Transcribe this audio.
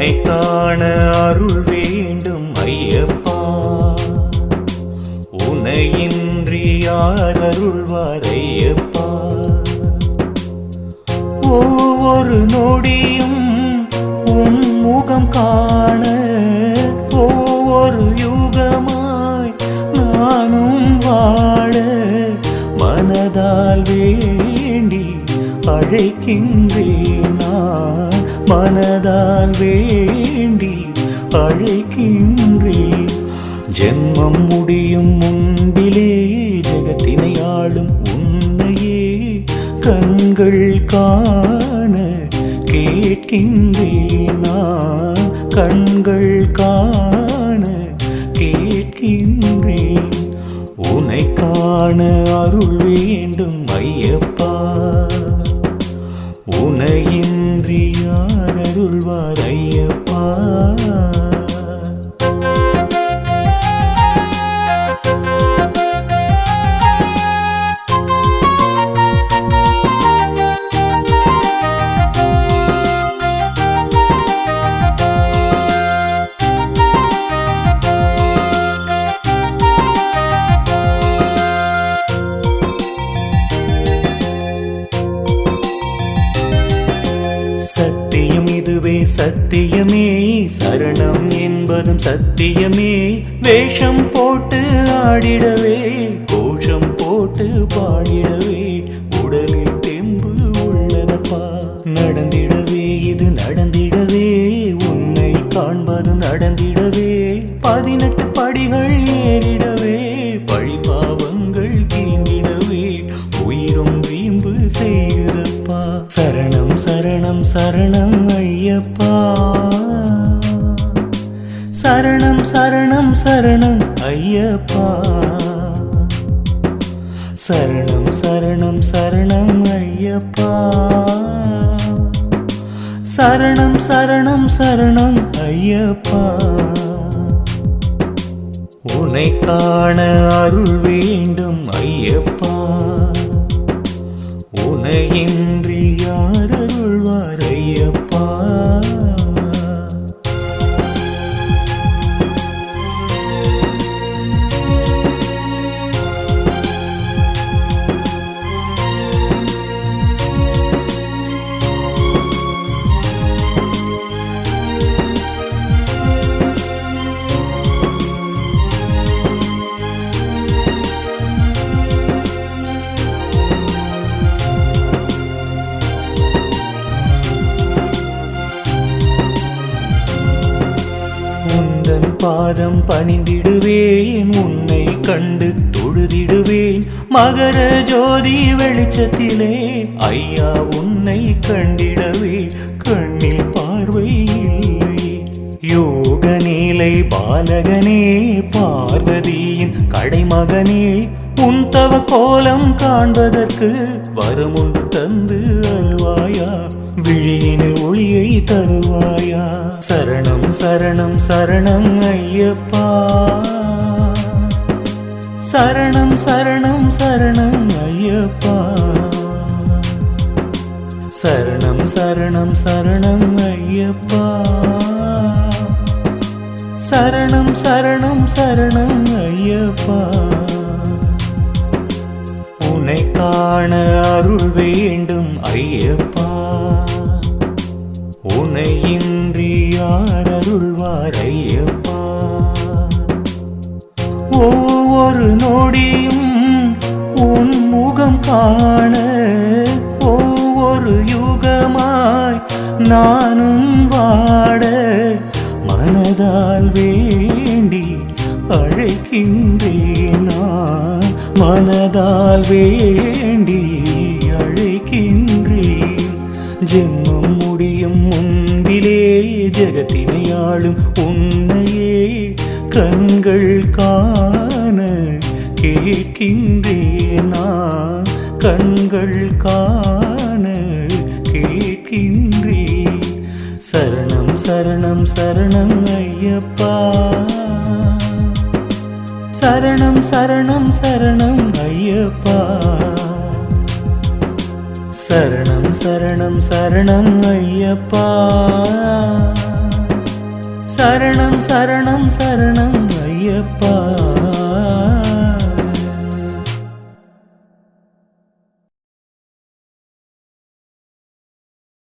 உன்னை காண அருள் வேண்டும் ஐயப்பா, உன்னையின்றி யார் அருள்வார் ஐயப்பா. ஒவ்வொரு நொடியும் உன் முகம் காண ஒவ்வொரு யுகமாய் நானும் வாழ மனதால் வேண்டி அழைக்கின்றேன் நான், மனதால் வேண்டி அழைக்கின்றேன். ஜென்மம் முடியும் முன்பிலே ஜெகத்தினை ஆளும் உன்னையே கண்கள் காண கேட்கின்றேன் நான், கண்கள் காண கேட்கின்றேன். உன்னை காண அருள் வேண்டும் ஐயப்பா, உன்னையின்றி யார் அருள்வார் ஐயப்பா. சத்தியம் இதுவே சத்தியமே, சரணம் என்பதும் சத்தியமே. வேஷம் போட்டு ஆடிடவே கோஷம் போட்டு பாடிடவே உடலில் தெம்பு உள்ளதப்பா. நடந்திடவே இது நடந்திடவே உன்னை காண்பதும் நடந்திடவே 18 படிகள் ஏறிடவே பழிபாவங்கள் தீண்டிடவே உயிரும் வீம்பு செய்யுதப்பா. சரணம் சரணம் சரணம் ஐயப்பா, சரணம் சரணம் சரணம் ஐயப்பா, சரணம் சரணம் சரணம் ஐயப்பா, சரணம் சரணம் சரணம் ஐயப்பா. உன்னை காண அருள் வேண்டும் ஐயப்பா, உன்னையின்றி யார் அருள்வார் ஐயப்பா. உந்தன் பாதம் பணிந்திடுவேன், உன்னை கண்டு தொழுதிடுவேன். மகர ஜோதி வெளிச்சத்திலே ஐயா உன்னை கண்டிடவே கண்ணில் பார்வை இல்லை. யோக நீலை பாலகனே பார்வதியின் கடைமகனே, உன் தவ கோலம் காண்பதற்கு வரமுண்டு தந்து அல்வாயா, விழியினில் ஒளியை தருவாயா. சரணம் சரணம் சரணம் ஐயப்பா, சரணம் சரணம் சரணம் ஐயப்பா, சரணம் சரணம் சரணம் ஐயப்பா, சரணம் சரணம் சரணம் ஐயப்பா. உன்னை காண அருள் வேண்டும் ஐயப்பா, உன்னையின்றி யார் அருள்வார் ஐயப்பா. ஒவ்வொரு நொடியும் உன் முகம் காண ஒவ்வொரு யுகமாய் நானும் வாட மனதால் வேண்டி அழைக்கின்றேன் நான், மனதால் வேண்டி அழைக்கின்றேன். ஜென்மம் முடியும் முன்பிலே ஜெகத்தினை ஆளும் உன்னையே கண்கள் காண கேட்கின்றேன் நான், கண்கள் காண கேட்கின்றேன். சரணம் சரணம் சரணம் ஐயப்பா, சரணம் சரணம் சரணம் ஐயப்பா, சரணம் சரணம் சரணம் ஐயப்பா. சரணம் சரணம் சரணம் ஐயப்பா.